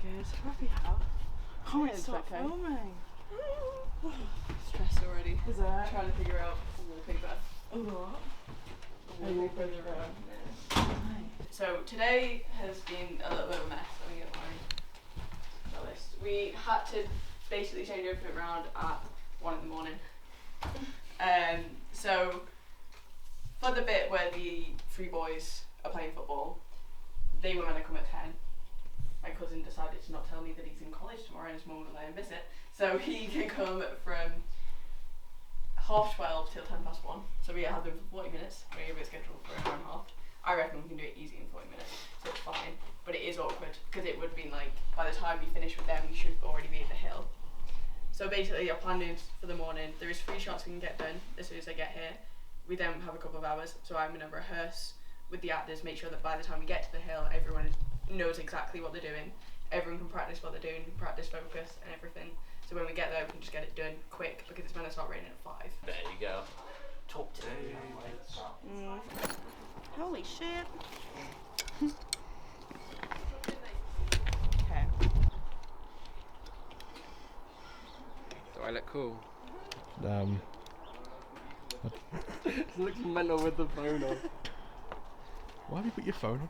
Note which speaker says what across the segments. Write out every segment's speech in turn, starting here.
Speaker 1: good. Happy how? Oh, it's stop filming. Stressed already. Is that? Trying to figure out wallpaper. Oh, wallpaper. So today has been a little bit of a mess. Let me get my list. We had to basically change everything around at 1 in the morning. So for the bit where the 3 boys are playing football, they were meant to come at 10. My cousin decided to not tell me that he's in college tomorrow and his mum will let him visit. So he can come from 12:30 till 1:10. So we have them for 40 minutes. We have it scheduled for an hour and a half. I reckon we can do it easy in 40 minutes, so it's fine. But it is awkward because it would have been like, by the time we finish with them, we should already be at the hill. So basically our plan is for the morning, there is 3 shots we can get done as soon as I get here. We then have a couple of hours, so I'm going to rehearse with the actors, make sure that by the time we get to the hill, everyone knows exactly what they're doing. Everyone can practice what they're doing, practice focus and everything. So when we get there, we can just get it done quick because it's going to start raining at 5.
Speaker 2: There you go. Top 2.
Speaker 1: Holy shit. Okay.
Speaker 3: Do I look cool?
Speaker 4: It looks mental with the phone on.
Speaker 5: Why have you put your phone on?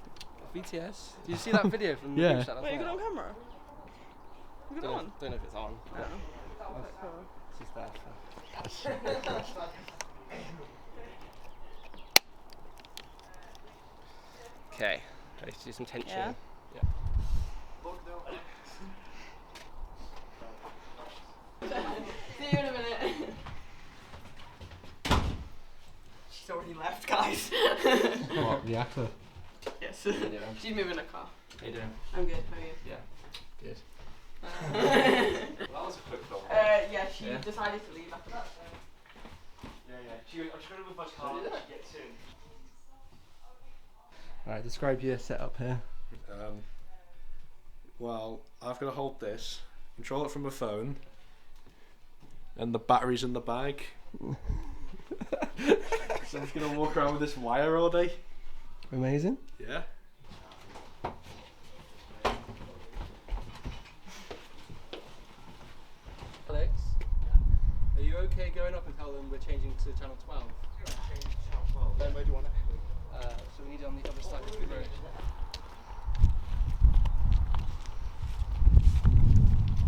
Speaker 4: BTS? Did you see that video from the
Speaker 5: Yeah.
Speaker 4: group chat last
Speaker 1: Wait, you
Speaker 4: night?
Speaker 1: got it on camera? You got it on?
Speaker 4: Don't know if it's on.
Speaker 1: No.
Speaker 4: It's just there.
Speaker 5: That's ridiculous.
Speaker 4: Okay, ready to do some tension.
Speaker 1: Yeah. See you in a minute. She's already left, guys.
Speaker 5: What, the actor?
Speaker 1: Yes. She's moving a car.
Speaker 2: How you doing?
Speaker 1: I'm good. How are you?
Speaker 2: Yeah. Good.
Speaker 3: That was a quick film.
Speaker 1: Yeah, she
Speaker 2: Yeah.
Speaker 1: decided to leave after that. So.
Speaker 3: Yeah. I'm just going to move my car when she gets in.
Speaker 4: Alright, describe your setup here.
Speaker 5: Well, I've got to hold this, control it from my phone, and the battery's in the bag. So I'm just going to walk around with this wire all day.
Speaker 4: Amazing.
Speaker 5: Yeah.
Speaker 4: Alex, are you okay going up and tell them we're changing to channel 12?
Speaker 3: Change channel 12.
Speaker 4: Then where do you want it? So we need it on the other side of the road.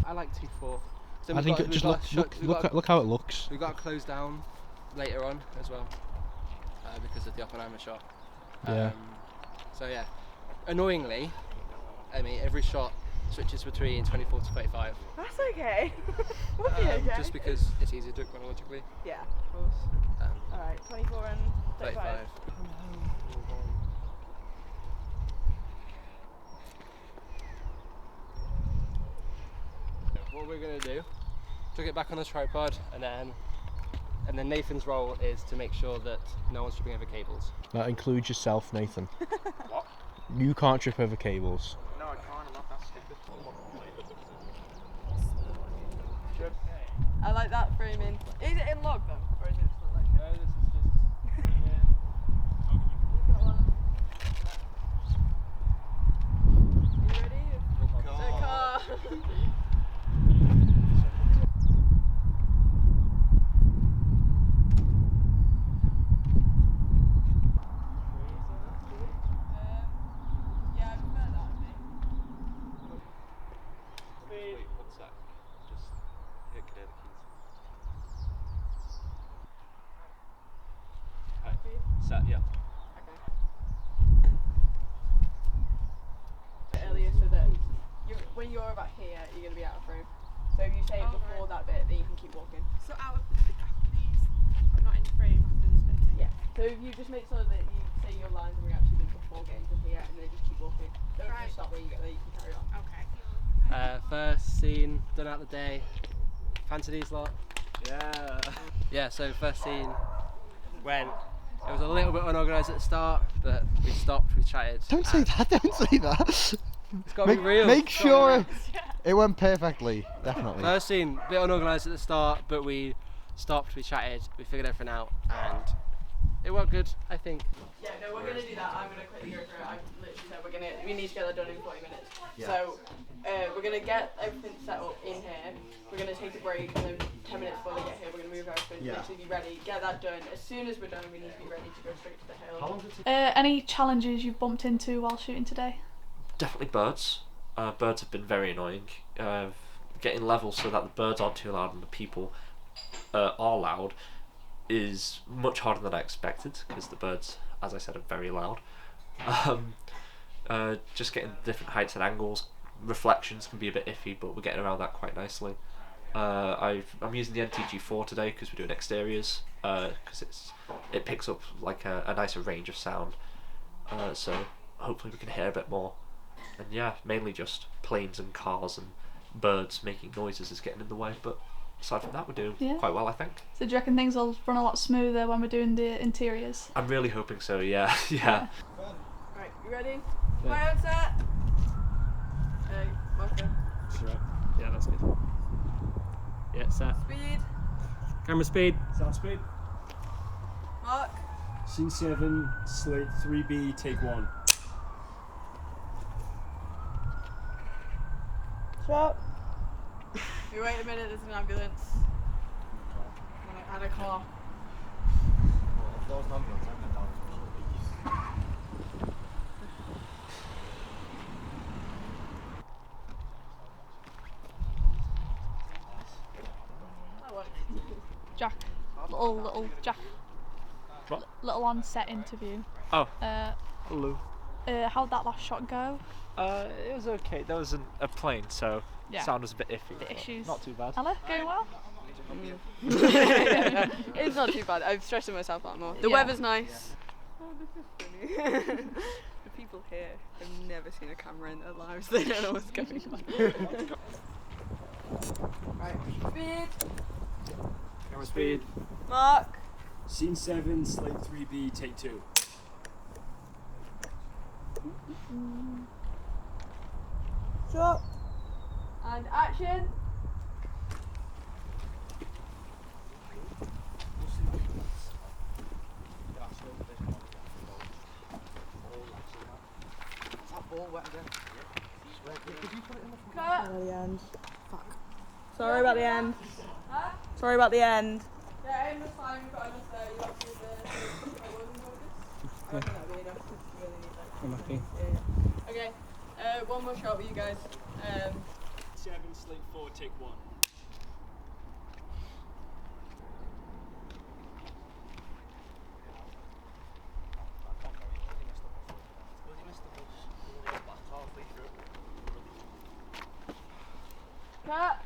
Speaker 4: I like 2-4. So
Speaker 5: I think it just look how it looks.
Speaker 4: We've got to close down later on as well because of the Oppenheimer shot.
Speaker 5: Yeah.
Speaker 4: So yeah, annoyingly, I mean every shot switches between 24 to 35.
Speaker 1: That's okay. We'll be okay.
Speaker 4: Just because it's easier to do it chronologically.
Speaker 1: Yeah, of course. Alright, 24 and 35. What
Speaker 4: we're gonna do, took it back on the tripod, and then Nathan's role is to make sure that no one's tripping over cables.
Speaker 5: That includes yourself, Nathan.
Speaker 3: What?
Speaker 5: You can't trip over cables.
Speaker 3: No, I can't. I'm not that stupid.
Speaker 1: I like that framing. Is it in log though? Or is it just like
Speaker 4: No, this is just...
Speaker 1: We've got one. Are you ready?
Speaker 3: Oh,
Speaker 1: Car. Yeah, I prefer that, I think.
Speaker 3: Wait, 1 sec. Just hit clear the keys. Right. Set, yeah.
Speaker 1: Bit earlier so that when you're about here, you're going to be out of frame. So if you say it before that bit, then you can keep walking.
Speaker 6: So out of these, I'm not in frame after this bit.
Speaker 1: Yeah. So if you just make sure that you say your lines and reactions before getting to here, and then just keep walking. Don't
Speaker 6: Right.
Speaker 1: just stop where you get there. You can carry on.
Speaker 6: Okay.
Speaker 4: First scene, done out the day. Fancy these lot?
Speaker 3: Yeah.
Speaker 4: Yeah, so first scene went. It was a little bit unorganised at the start, but we stopped, we chatted.
Speaker 5: Don't say that, don't say that.
Speaker 4: It's got to be real.
Speaker 5: Make
Speaker 4: It's gotta be
Speaker 5: sure
Speaker 4: real.
Speaker 5: it went perfectly, definitely.
Speaker 4: First scene, a bit unorganised at the start, but we stopped, we chatted, we figured everything out, and it worked good, I think.
Speaker 1: Yeah, no, we're going to do that. I'm going to quickly go through it. I literally said we're we need to get that done in 40 minutes.
Speaker 2: Yeah.
Speaker 1: So we're gonna get everything set up in here. We're gonna take a break, and then 10 minutes before they get here, we're gonna move everything, literally be ready, get that done. As soon as we're done, we need to be ready to go straight to the hill.
Speaker 2: How long does it take?
Speaker 6: Any challenges you've bumped into while shooting today?
Speaker 2: Definitely birds. Birds have been very annoying. Getting level so that the birds aren't too loud and the people are loud is much harder than I expected, because the birds, as I said, are very loud. Just getting different heights and angles, reflections can be a bit iffy, but we're getting around that quite nicely. I'm using the NTG4 today because we're doing exteriors, because it picks up like a nicer range of sound, so hopefully we can hear a bit more. And yeah, mainly just planes and cars and birds making noises is getting in the way, but aside from that we're doing quite well, I think.
Speaker 6: So do you reckon things will run a lot smoother when we're doing the interiors?
Speaker 2: I'm really hoping so, yeah. Yeah.
Speaker 1: Right, you ready?
Speaker 4: Yeah.
Speaker 1: My own set. Hey, Marco.
Speaker 4: Right. Yeah, that's good. Yeah, set.
Speaker 1: Speed.
Speaker 4: Camera speed.
Speaker 7: Sound speed.
Speaker 1: Mark.
Speaker 7: Scene 7, slate 3B, take 1.
Speaker 1: Shut. You wait a minute, there's an ambulance. And a car.
Speaker 6: Jack, little Jack.
Speaker 4: What?
Speaker 6: Little on-set interview.
Speaker 4: Oh.
Speaker 2: Hello.
Speaker 6: How'd that last shot go?
Speaker 2: It was okay. There was a plane, so sound was a bit iffy.
Speaker 6: The issues.
Speaker 2: Not too bad.
Speaker 6: Ella, going well?
Speaker 1: It's not too bad. I'm stressing myself out more. The weather's nice. Oh, this is funny. The people here have never seen a camera in their lives. They don't know what's going on. Right. Speed.
Speaker 7: Camera speed.
Speaker 1: Mark.
Speaker 7: Scene 7, slate 3B, take 2.
Speaker 1: Shot. And action. Cut.
Speaker 8: At the end. Fuck. Sorry about the end.
Speaker 1: Huh?
Speaker 8: Sorry about the end.
Speaker 1: Yeah, in the time we've got enough there. You got to do the working focus. I reckon that'll be enough to really need that.
Speaker 4: I'm happy.
Speaker 1: Yeah. Okay. One more shot with you guys.
Speaker 7: 7, slate 4, take 1.
Speaker 1: Cut.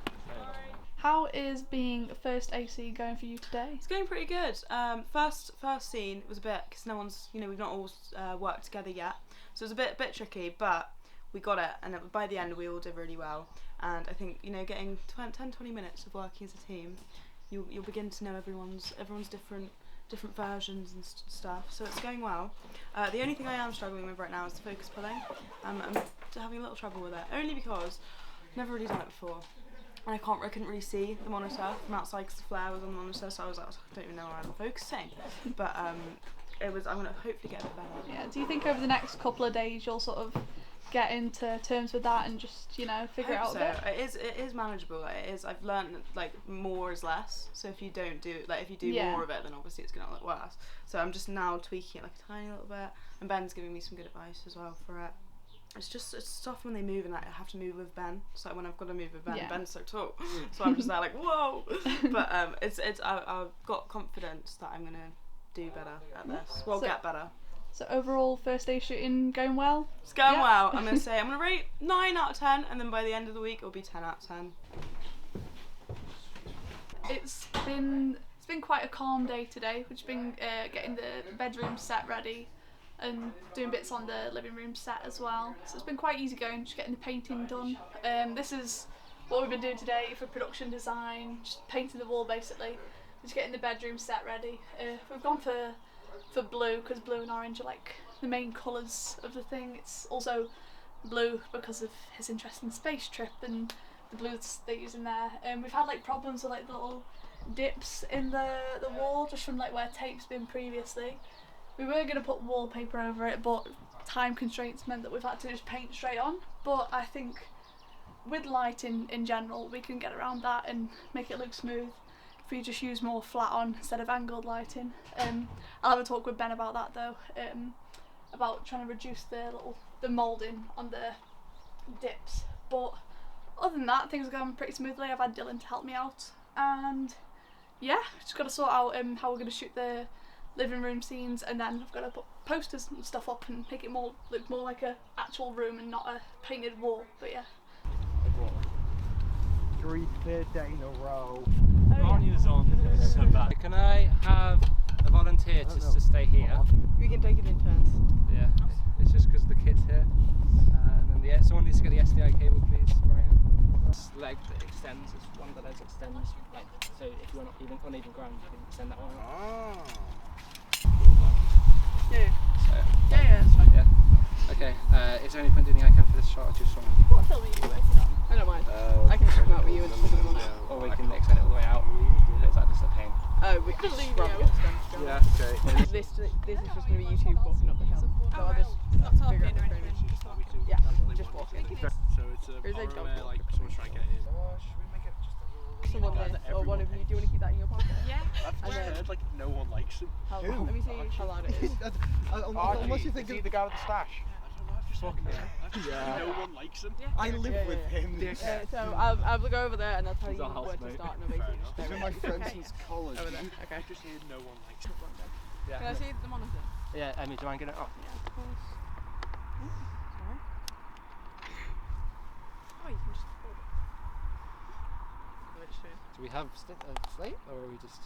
Speaker 6: How is being first AC going for you today?
Speaker 8: It's going pretty good. First scene was a bit, because no one's, we've not all worked together yet, so it was a bit tricky, but we got it, and by the end we all did really well. And I think getting 10-20 minutes of working as a team, you'll begin to know everyone's different versions and stuff. So it's going well. The only thing I am struggling with right now is the focus pulling. I'm having a little trouble with it, only because I've never really done it before. And I couldn't really see the monitor from outside because the flare was on the monitor, so I was like, I don't even know where I'm focusing. But I'm gonna hopefully get a bit better.
Speaker 6: Yeah. Do you think over the next couple of days you'll sort of get into terms with that and just figure it out a bit?
Speaker 8: It is manageable. It is. I've learned that more is less. So if you don't do if you do more of it, then obviously it's gonna look worse. So I'm just now tweaking it like a tiny little bit, and Ben's giving me some good advice as well for it. It's tough when they move and I have to move with Ben. So when I've got to move with Ben, Ben's so tall, so I'm just there like whoa. But I've got confidence that I'm gonna do better at this. Well, get better.
Speaker 6: So overall, first day shooting going well?
Speaker 8: It's going well. I'm gonna rate 9 out of 10, and then by the end of the week it'll be 10 out of 10.
Speaker 6: It's been quite a calm day today. We've just been getting the bedroom set ready and doing bits on the living room set as well. So it's been quite easy going, just getting the painting done. This is what we've been doing today for production design, just painting the wall basically, just getting the bedroom set ready. We've gone for blue because blue and orange are like the main colours of the thing. It's also blue because of his interest in Space Trip and the blues they use in there. We've had like problems with like the little dips in the wall just from like where tape's been previously. We were going to put wallpaper over it, but time constraints meant that we've had to just paint straight on, but I think with lighting in general we can get around that and make it look smooth if we just use more flat on instead of angled lighting. I'll have a talk with Ben about that though, about trying to reduce the moulding on the dips, but other than that things are going pretty smoothly. I've had Dylan to help me out, and yeah, just got to sort out how we're going to shoot the living room scenes, and then I've got to put posters and stuff up and make it look more like a actual room and not a painted wall. But yeah.
Speaker 9: 3 clear days in a row.
Speaker 4: Marnia's on so bad. Can I have a volunteer to stay here?
Speaker 8: We can take it in turns.
Speaker 4: Yeah, it's just because the kid's here. And then someone needs to get the SDI cable, please, Ryan. This leg that extends is one that extends. Like, so if you're not even uneven ground, you can extend that one.
Speaker 8: Yeah.
Speaker 4: So,
Speaker 8: Yeah, that's fine.
Speaker 4: yeah. Okay. Is there any point doing I can for this shot, or just one?
Speaker 6: What film are you working on?
Speaker 8: I don't mind. I can just come out with you and just put them on it.
Speaker 4: Or we can extend it all the way out. Is that just a pain?
Speaker 8: Oh, we can just rub it.
Speaker 4: Yeah. Okay.
Speaker 8: This is just going to be you two walking up the hill. So I'll just figure out the framing. Yeah, just walking.
Speaker 5: So it's a
Speaker 8: Or is it
Speaker 5: horror where,
Speaker 8: dog
Speaker 5: like,
Speaker 8: walk?
Speaker 5: someone's trying to get in.
Speaker 8: Someone or one of you. Do you want to keep that in your pocket?
Speaker 10: Yeah.
Speaker 5: I've heard, like, no one likes him.
Speaker 8: Let me see how loud it is.
Speaker 9: Unless you think
Speaker 3: Is he the guy with the stash?
Speaker 5: No one likes him.
Speaker 9: I live with him.
Speaker 8: So I'll go over there and I'll tell you
Speaker 4: our
Speaker 8: where to
Speaker 4: housemate.
Speaker 8: start, and I'll basically just
Speaker 9: He's been my friend since college.
Speaker 8: over there. Okay.
Speaker 5: Just hear no one likes him.
Speaker 8: Can I see the monitor?
Speaker 4: Yeah, Emmy, do you mind getting it up?
Speaker 8: Yeah, of course. Sorry. Oh, you can just hold it.
Speaker 4: Do we have a slate, or are we just...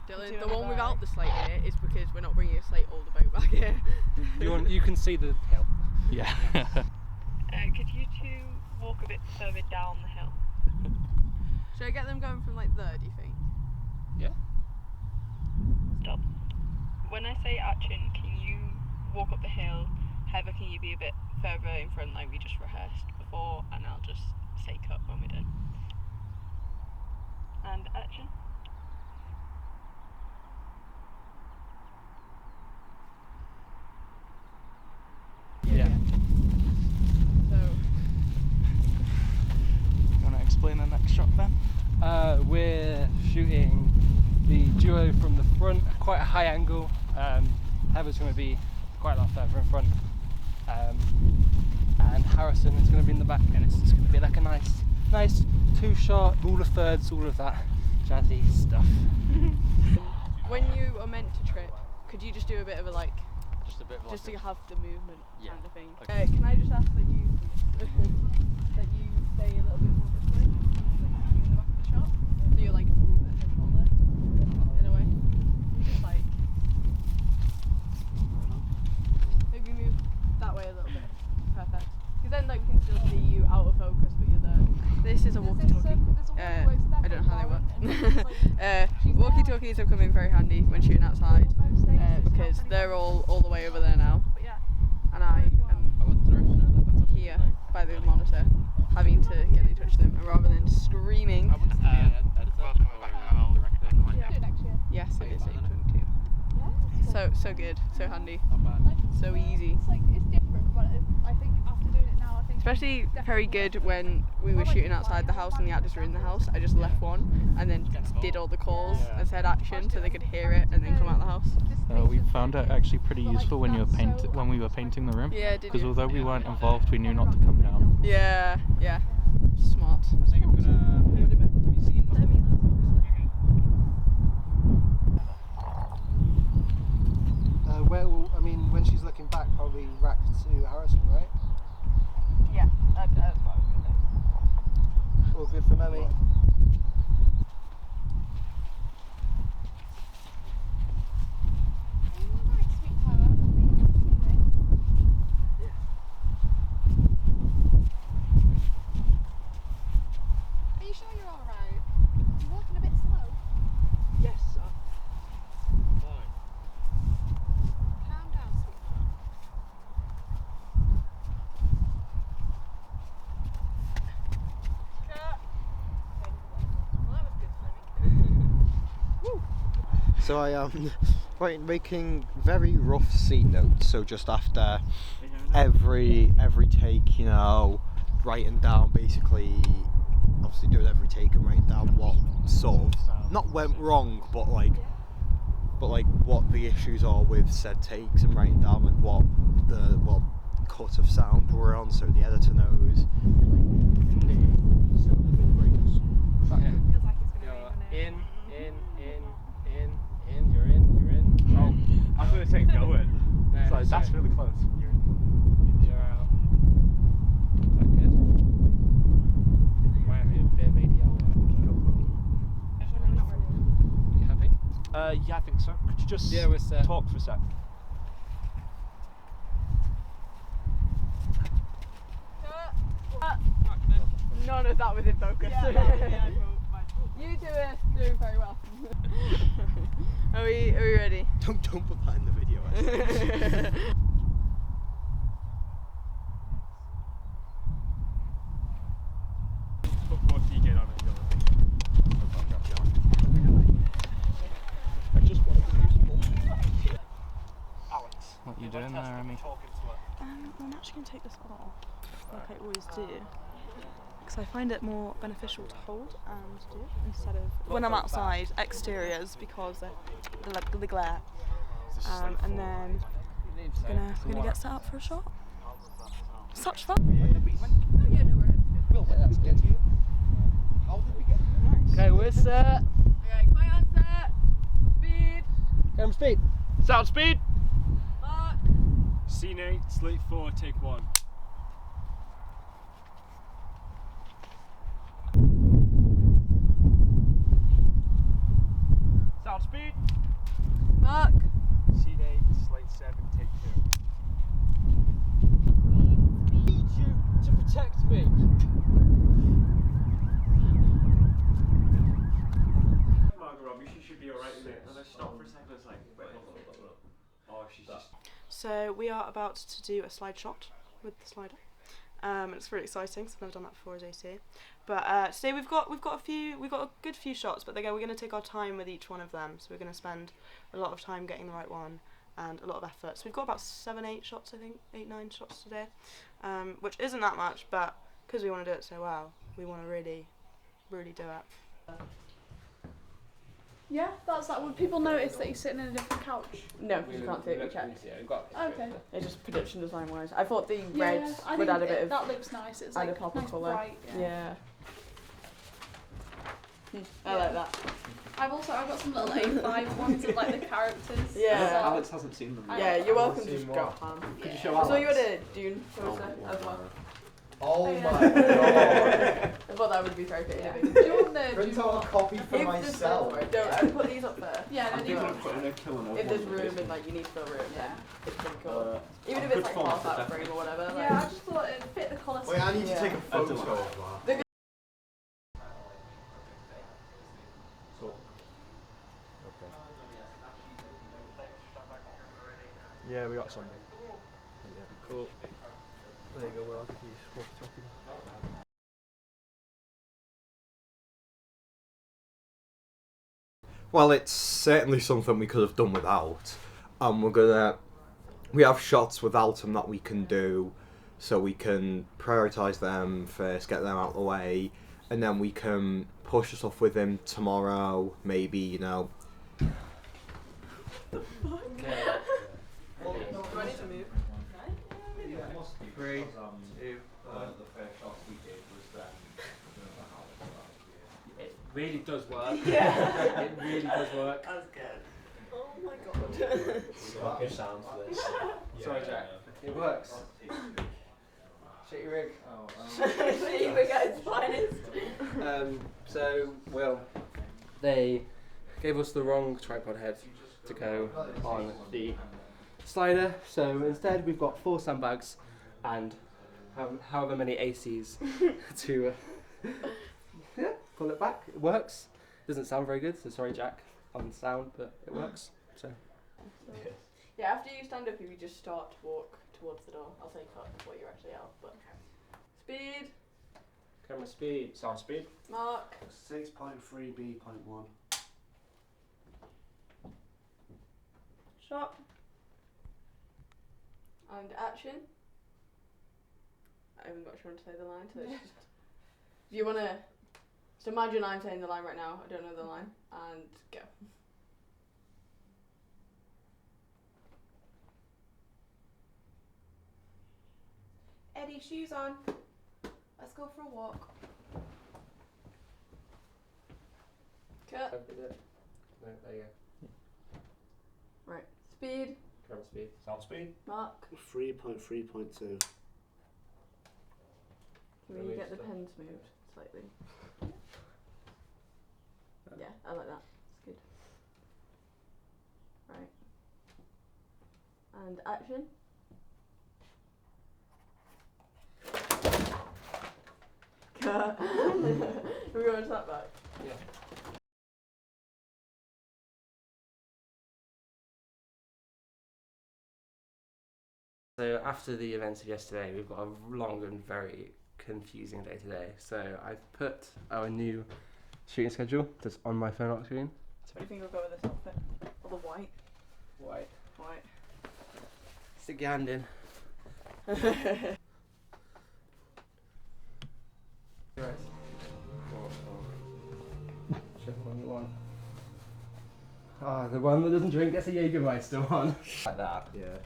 Speaker 8: Dylan, the one without the slate in it is because we're not bringing a slate all the boat back here.
Speaker 4: You can see the hill.
Speaker 2: Yeah.
Speaker 10: Could you two walk a bit further down the hill?
Speaker 8: Should I get them going from like there, do you think?
Speaker 4: Yeah.
Speaker 10: Stop. When I say action, can you walk up the hill? Heather, can you be a bit further in front like we just rehearsed before? And I'll just say cut when we're done. And action.
Speaker 4: Yeah.
Speaker 8: So,
Speaker 3: You want to explain the next shot then?
Speaker 4: We're shooting the duo from the front, quite a high angle. Heather's going to be quite a lot further in front. And Harrison is going to be in the back, and it's just going to be like a nice two-shot, rule of thirds, all of that jazzy stuff.
Speaker 8: when you are meant to trip, could you just do a bit of a like,
Speaker 3: Just a bit of
Speaker 8: just to have the movement
Speaker 3: Yeah.
Speaker 8: kind of thing?
Speaker 3: Okay.
Speaker 8: Can I just ask that you stay a little bit more this way, like in the back of the shot, so you're like over the shoulder in a way. Just like maybe move that way a little bit. Perfect. Because then like we can still see you out of focus, but you're there. This is a walkie-talkie. I don't know how they work. Walkie-talkies have come in very handy when shooting outside, because they're all the way over there now, and I am here by the monitor, having to get in touch with them, and rather than screaming, yes, it is 8.2. So good, so handy, so easy.
Speaker 6: It's like it's different, but I think after doing it now, I think
Speaker 8: Especially very good when we were shooting outside the house and the actors were in the house. I just left one and then did all the calls and said action so they could hear it and then come out the house.
Speaker 11: We found it actually pretty useful when we were painting the room.
Speaker 8: Yeah, did
Speaker 11: Because
Speaker 8: you?
Speaker 11: although we weren't involved, we knew not to come down.
Speaker 8: Yeah, smart.
Speaker 3: I think I'm gonna.
Speaker 9: Well, I mean, when she's looking back, probably rack to Harrison, right?
Speaker 10: Yeah, that's what I was going to say.
Speaker 9: All good for Emmy.
Speaker 6: Are you sure you're alright? You're walking a bit slow.
Speaker 8: Yes, sir.
Speaker 6: Calm down, sweetheart.
Speaker 8: Well, that was good timing.
Speaker 9: So Right, making very rough scene notes. So just after every take, you know, writing down basically, obviously doing every take and writing down what sort of not went wrong, but like what the issues are with said takes, and writing down like what cut of sound we're on, so the editor knows.
Speaker 4: You're in.
Speaker 3: Oh, I'm gonna take going.
Speaker 4: No,
Speaker 3: So that's really close.
Speaker 4: You're out. Is that good? Might have to do a bit of ADL work. You happy?
Speaker 3: Yeah, I think so. Could you just
Speaker 4: Yeah, we're set.
Speaker 3: talk for a sec?
Speaker 1: None of that was in focus.
Speaker 10: Yeah,
Speaker 1: You two are doing very well. Are we ready?
Speaker 9: Don't put that in the video.
Speaker 3: What do you get on it? I just want to use Alex.
Speaker 11: What are you doing there, Amy?
Speaker 8: I'm actually going to take this off, like I always do, because I find it more beneficial to hold and do instead of when I'm outside, exteriors, because the glare. And then we're gonna get set up for a shot. Such fun!
Speaker 4: Okay, we're set.
Speaker 1: Okay, quiet on set. Speed.
Speaker 4: Camera speed.
Speaker 3: Sound speed.
Speaker 1: Mark.
Speaker 7: Scene 8, slate 4, take 1.
Speaker 3: Sound speed.
Speaker 1: Mark.
Speaker 7: Scene 8, slate 7, take 2.
Speaker 4: Need you to protect me.
Speaker 3: Margaret Robbie, she should be alright in it. And I stopped for a second. It's like, wait, look. Oh, she's just.
Speaker 8: So we are about to do a slide shot with the slider. It's really exciting, so I've never done that before as AC. But today we've got a good few shots, but again we're going to take our time with each one of them. So we're going to spend a lot of time getting the right one and a lot of effort. So we've got about 7-8 shots, I think, 8-9 shots today, which isn't that much, but because we want to do it so well, we want to really do it.
Speaker 6: Yeah, that's that. Would people notice that he's sitting in a different couch?
Speaker 1: No, because you can't see it. We checked.
Speaker 6: Okay.
Speaker 1: It's just production design wise. I thought the
Speaker 6: Yeah,
Speaker 1: red
Speaker 6: I
Speaker 1: would
Speaker 6: think
Speaker 1: add a bit of.
Speaker 6: that looks nice. It's
Speaker 1: add
Speaker 6: like
Speaker 1: a pop of
Speaker 6: nice
Speaker 1: colour.
Speaker 6: bright.
Speaker 1: Yeah. I like that.
Speaker 6: I've got some little A5 ones of like the characters.
Speaker 1: Yeah.
Speaker 6: So
Speaker 2: Alex hasn't seen them.
Speaker 1: Yeah, you're welcome to just go ham.
Speaker 2: Could you show
Speaker 1: I
Speaker 2: Alex?
Speaker 1: saw you had a Dune poster as well.
Speaker 9: Oh
Speaker 6: yeah.
Speaker 9: my god!
Speaker 1: I thought that would be very fitting.
Speaker 6: Yeah. Do you want the
Speaker 9: Print out a copy for
Speaker 1: If
Speaker 9: myself.
Speaker 1: Don't put these up there.
Speaker 6: Yeah, no,
Speaker 2: I'm
Speaker 6: do
Speaker 2: thinking
Speaker 6: you
Speaker 2: of putting a killing over
Speaker 1: If there's
Speaker 2: one of
Speaker 1: room
Speaker 2: these.
Speaker 1: and like you need to fill room,
Speaker 6: Yeah.
Speaker 1: then it's pretty cool. Even if
Speaker 2: good
Speaker 1: it's like
Speaker 2: font,
Speaker 1: half out
Speaker 2: definitely.
Speaker 1: frame or whatever. Like,
Speaker 6: Yeah, I just thought it'd fit the colour.
Speaker 9: Wait, I need to
Speaker 1: Yeah.
Speaker 9: take a photo of that.
Speaker 5: Cool. Okay. Yeah, we got something. Yeah. Cool. There you go, Will. I'll give you walkie-talkie.
Speaker 12: Well, it's certainly something we could have done without. We have shots without them that we can do, so we can prioritise them first, get them out of the way, and then we can push the stuff with him tomorrow, maybe, you know.
Speaker 1: Do I need to move?
Speaker 2: 3, 2, the first shot we did was then.
Speaker 4: It really does work.
Speaker 1: Yeah.
Speaker 4: It really does work.
Speaker 1: That's good. Oh my god.
Speaker 2: Slap your sound for this.
Speaker 4: Sorry, Jack. It works. Shitty rig.
Speaker 1: Shitty rig at its finest.
Speaker 4: So, Will, they gave us the wrong tripod head to go on the slider, so instead we've got 4 sandbags and however many ACs to pull it back. It works. Doesn't sound very good, so sorry Jack on sound, but it works. So
Speaker 1: Yeah, after you stand up, if you just start to walk towards the door, I'll say cut before you're actually out. But speed.
Speaker 4: camera speed, sound speed.
Speaker 1: Mark.
Speaker 3: 6.3B.1.
Speaker 1: Stop. And action. I haven't got Sean to say the line, so it's just. Do you wanna? So imagine I'm saying the line right now. I don't know the line, and go. Eddie, shoes on. Let's go for a walk. Cut.
Speaker 4: No, there you go.
Speaker 1: Right. Speed.
Speaker 4: Current speed.
Speaker 5: Sound speed.
Speaker 1: Mark.
Speaker 13: 3.3.2.
Speaker 1: Can we get the pens moved slightly? Yeah, I like that. It's good. Right. And action. Cut. Are we going to that back?
Speaker 4: Yeah. So after the events of yesterday, we've got a long and very confusing day today. So I've put our new shooting schedule that's on my phone lock screen.
Speaker 1: Do you think we'll go with this outfit? Or the white?
Speaker 4: White.
Speaker 1: White.
Speaker 4: Stick your hand in. Whichever one you want. Ah, the one that doesn't drink gets a Jägermeister one. Like that.
Speaker 12: Yeah.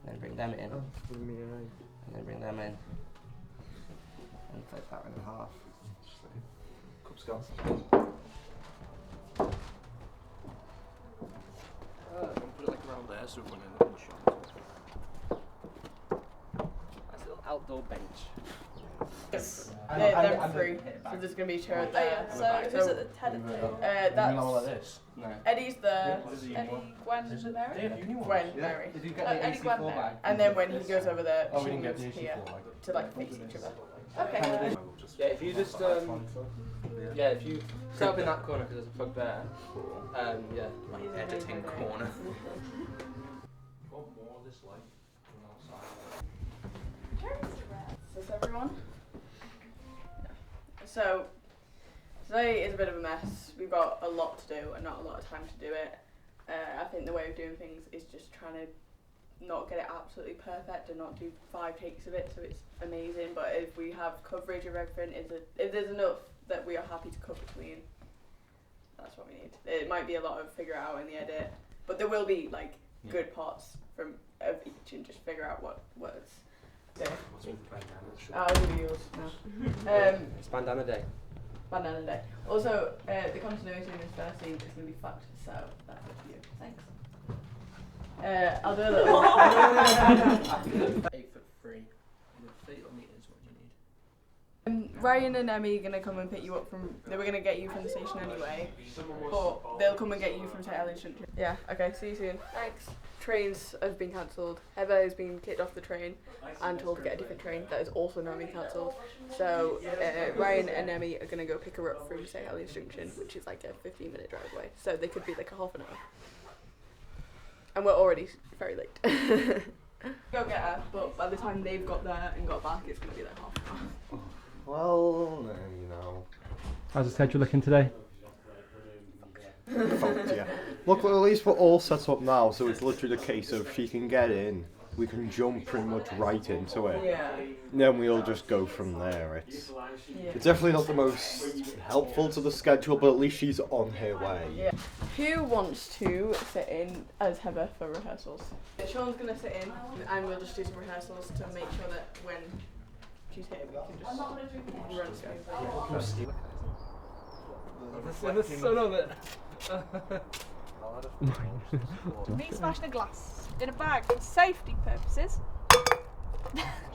Speaker 4: Then bring them in.
Speaker 12: Oh, putting me in.
Speaker 4: And then bring them in. And flip that one in half.
Speaker 12: Cup Scots.
Speaker 5: Put it like around there so when in the shot.
Speaker 4: Nice little outdoor bench.
Speaker 1: Yes. They're free. So there's going to be two at there.
Speaker 6: So who's at the head of the...
Speaker 1: that's...
Speaker 5: like this.
Speaker 4: No.
Speaker 1: Eddie's the...
Speaker 6: Eddie, Gwen, Mary?
Speaker 1: Gwen, Mary.
Speaker 4: Did you get the
Speaker 6: Eddie,
Speaker 4: AC4
Speaker 6: Gwen, Mary.
Speaker 4: bag?
Speaker 1: And then when he goes over there,
Speaker 5: Oh, we
Speaker 1: she
Speaker 5: didn't get
Speaker 1: moves
Speaker 5: the
Speaker 1: here
Speaker 5: AC4
Speaker 1: to like face each other.
Speaker 6: Okay.
Speaker 4: Yeah, if you just yeah, if you set up in that corner because there's a plug there. Yeah.
Speaker 2: My editing corner.
Speaker 5: What more of this light from outside?
Speaker 1: Is this everyone? So, today is a bit of a mess. We've got a lot to do and not a lot of time to do it. I think the way of doing things is just trying to not get it absolutely perfect and not do 5 takes of it so it's amazing, but if we have coverage of everything, if there's enough that we are happy to cut between, that's what we need. It might be a lot of figure out in the edit, but there will be like good parts from of each and just figure out what works. So, I'll give you yours now.
Speaker 4: It's bandana day.
Speaker 1: Bandana day. Also, the continuity in this first scene is going to be fucked, so that's up to you. Thanks. I'll do a little.
Speaker 4: 8'3". 30 meters. What do you need?
Speaker 1: Ryan and Emmy are going to come and pick you up from. They were going to get you from the station anyway, but they'll come and get you from St Helens Junction. Yeah. Okay. See you soon. Thanks. Trains have been cancelled. Heather has been kicked off the train and told to get a different train that is also now being cancelled. So Ryan and Emmy are going to go pick her up from St Helens Junction, which is like a 15-minute drive away. So they could be like a half an hour. And we're already very late. Go get her, but by the time they've got there and got back, it's going to be like half an hour.
Speaker 12: Well, you know.
Speaker 11: How's the schedule looking today?
Speaker 12: Fucked, yeah. Look, well, at least we're all set up now, so it's literally the case of she can get in, we can jump pretty much right into it.
Speaker 1: Yeah.
Speaker 12: And then we'll just go from there. It's definitely not the most helpful to the schedule, but at least she's on her way.
Speaker 1: Yeah. Who wants to sit in as Heather for rehearsals? Sean's going to sit in, and we'll just do some rehearsals to make sure that when she's here, we can just run smoothly.
Speaker 4: There's a sun on it.
Speaker 6: Me smashing a glass in a bag for safety purposes.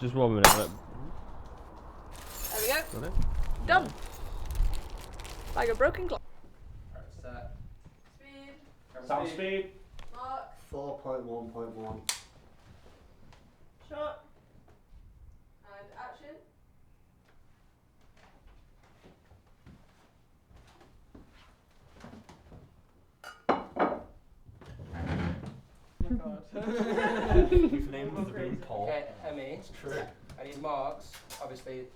Speaker 11: Just 1 minute.
Speaker 6: There we go. Done. Like a broken glass.
Speaker 1: Speed.
Speaker 5: Sound speed.
Speaker 1: Mark.
Speaker 13: 4.1.1.
Speaker 1: Shot. And action. Oh my god.
Speaker 5: You've named the room Paul.
Speaker 4: Okay, Emmy.
Speaker 5: It's true.
Speaker 4: I need marks. Obviously,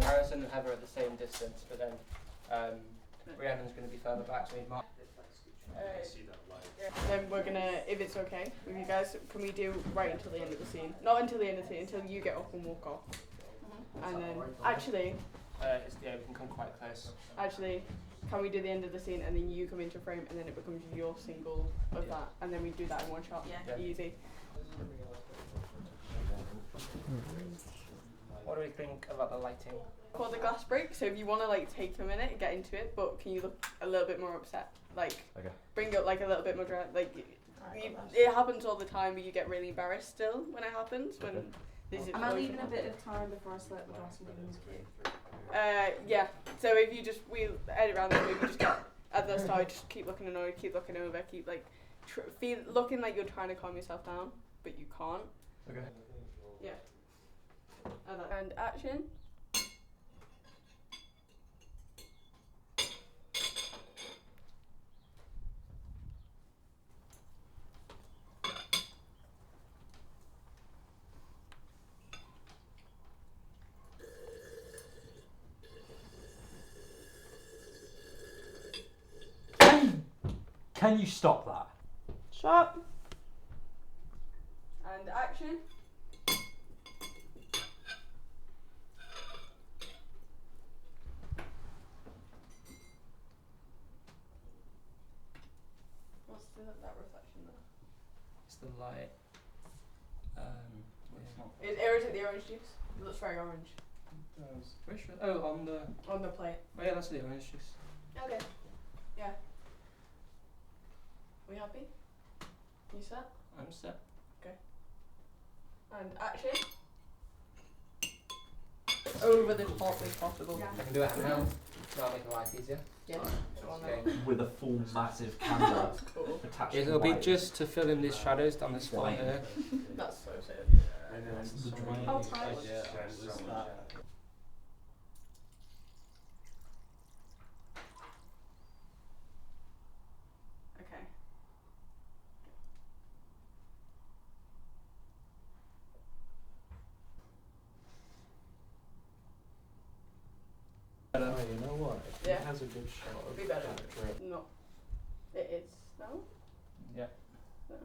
Speaker 4: Harrison and Heather are at the same distance, but then Rhiannon's going to be further back, so I need marks.
Speaker 1: Then we're gonna, if it's okay with you guys, can we do right until the end of the scene? Not until the end of the scene, until you get up and walk off. And then, actually,
Speaker 4: yeah, we can come quite close.
Speaker 1: Actually, can we do the end of the scene and then you come into frame and then it becomes your single of that, and then we do that in one shot?
Speaker 4: Yeah.
Speaker 1: Easy.
Speaker 4: What do we think about the lighting?
Speaker 1: For the glass break, so if you want to like take a minute and get into it, but can you look a little bit more upset? Like, bring up like a little bit more it happens all the time, but you get really embarrassed still when it happens. When this is
Speaker 14: am I leaving a bit of time before I select the glass and leaving this cue?
Speaker 1: Yeah. So if you just edit around this, maybe just get at the start, just keep looking annoyed, keep looking over, keep like looking like you're trying to calm yourself down, but you can't.
Speaker 2: Okay.
Speaker 1: Yeah. And action.
Speaker 2: Can you stop that?
Speaker 1: Shut. And action. What's that reflection there?
Speaker 4: It's the light.
Speaker 1: Is it the orange juice? It looks very orange.
Speaker 4: Which one? Oh,
Speaker 1: on the plate.
Speaker 4: Oh yeah, that's the orange juice.
Speaker 1: Okay. Yeah. We happy? You set?
Speaker 4: I'm set.
Speaker 1: Okay. And action. Over the top if possible.
Speaker 4: I can do it now. That'll make life easier.
Speaker 1: Yeah.
Speaker 2: With a full massive camera attached.
Speaker 4: It'll be just to fill in these shadows down this spot
Speaker 2: White.
Speaker 4: here.
Speaker 1: That's so sad.
Speaker 6: How tight?
Speaker 1: Okay.
Speaker 5: Oh, you know what? If
Speaker 1: Yeah.
Speaker 5: It has a good shot of
Speaker 1: Be better.
Speaker 5: that drip.
Speaker 1: No. It is. No?
Speaker 4: Yeah.
Speaker 1: No.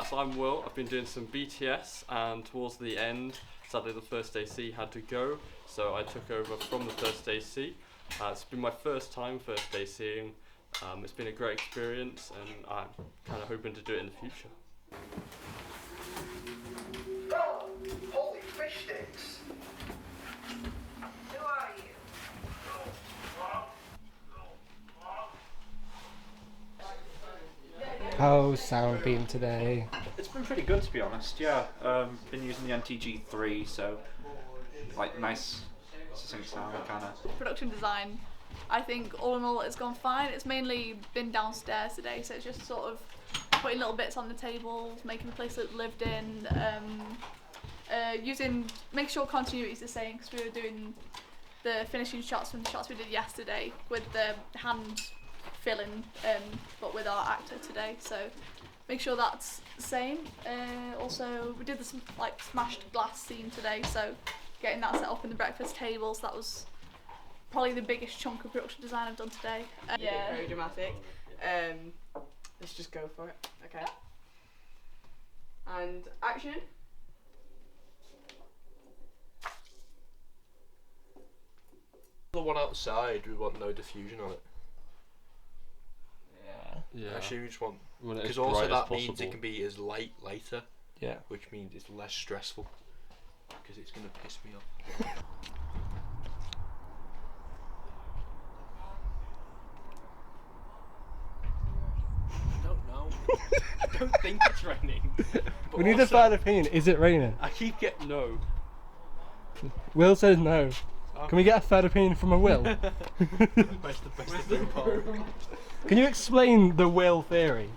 Speaker 3: So I'm Will. I've been doing some BTS, and towards the end, sadly the first AC had to go, so I took over from the first AC. It's been my first time first ACing. It's been a great experience, and I'm kind of hoping to do it in the future.
Speaker 15: Oh, holy fish sticks! Who are you?
Speaker 4: How's sound been today?
Speaker 2: It's been pretty good, to be honest. Yeah, been using the NTG3, so like nice succinct sound kind of.
Speaker 6: Production design, I think all in all it's gone fine. It's mainly been downstairs today, so it's just sort of putting little bits on the tables, making the place look lived in, make sure continuity is the same, because we were doing the finishing shots from the shots we did yesterday with the hand filling, but with our actor today, so make sure that's the same. Also, we did this like smashed glass scene today, so getting that set up in the breakfast tables, that was probably the biggest chunk of production design I've done today.
Speaker 1: Yeah. Very dramatic. Let's just go for it. Okay. And action.
Speaker 5: The one outside, we want no diffusion on it.
Speaker 4: Yeah.
Speaker 5: Actually, we just want,
Speaker 11: Want it as
Speaker 5: because also
Speaker 11: bright as
Speaker 5: that means
Speaker 11: possible.
Speaker 5: it can be as light later.
Speaker 11: Yeah.
Speaker 5: Which means it's less stressful. Because it's gonna piss me off. I don't know. I don't think it's raining. But
Speaker 4: We need a
Speaker 5: also,
Speaker 4: third opinion. Is it raining?
Speaker 5: I keep getting no.
Speaker 4: Will says no. Can we get a third opinion from a Will?
Speaker 5: Where's the boom pole?
Speaker 4: Can you explain the Will theory?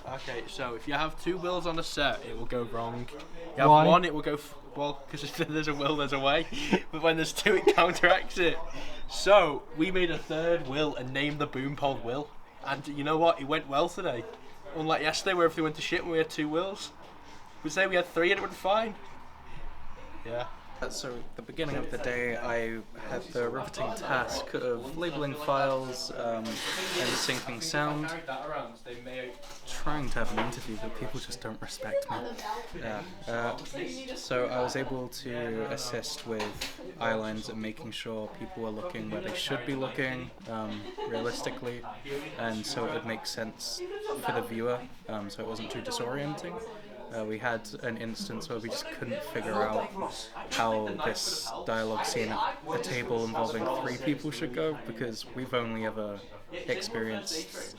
Speaker 5: Okay, so if you have two wills on a set, it will go wrong. You have
Speaker 4: Why?
Speaker 5: one, it will go well, because if there's a will, there's a way. But when there's two, it counteracts it. So we made a third will and named the boom pole Will. And you know what? It went well today. Unlike yesterday, where everything went to shit when we had two wills. We say we had three and it went fine. Yeah.
Speaker 11: So at the beginning of the day, I had the riveting task of labelling files and syncing sound. Trying to have an interview, but people just don't respect me. So I was able to assist with eye lines and making sure people were looking where they should be looking, realistically, and so it would make sense for the viewer, so it wasn't too disorienting. We had an instance where we just couldn't figure out how this dialogue scene at a table involving 3 people should go, because we've only ever experienced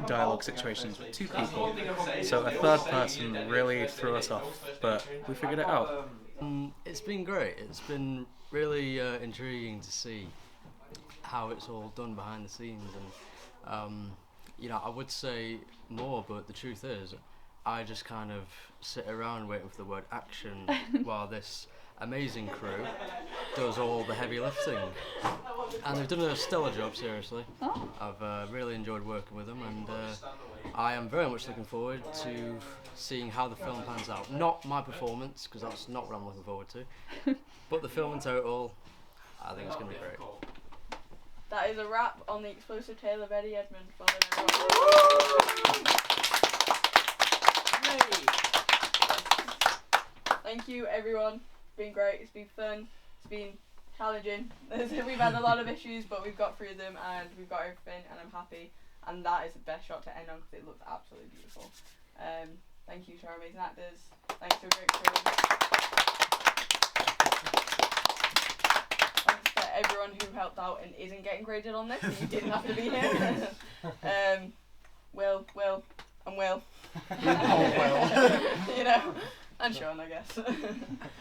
Speaker 11: dialogue situations with 2 people. So a third person really threw us off, but we figured it out.
Speaker 16: It's been great. It's been really intriguing to see how it's all done behind the scenes, and I would say more, but the truth is I just kind of sit around waiting for the word action while this amazing crew does all the heavy lifting. And they've done a stellar job, seriously.
Speaker 6: Oh.
Speaker 16: I've really enjoyed working with them, and I am very much looking forward to seeing how the film pans out. Not my performance, because that's not what I'm looking forward to, but the film in total, I think it's going to be great.
Speaker 1: That is a wrap on the explosive tale of Eddie Edmond. Thank you, everyone. It's been great. It's been fun. It's been challenging. We've had a lot of issues, but we've got through them and we've got everything, and I'm happy. And that is the best shot to end on because it looks absolutely beautiful. Thank you to our amazing actors. Thanks to a great crew. Thanks to everyone who helped out and isn't getting graded on this, and you didn't have to be here. Will, and Will.
Speaker 5: Oh, Will.
Speaker 1: And Sean, I guess.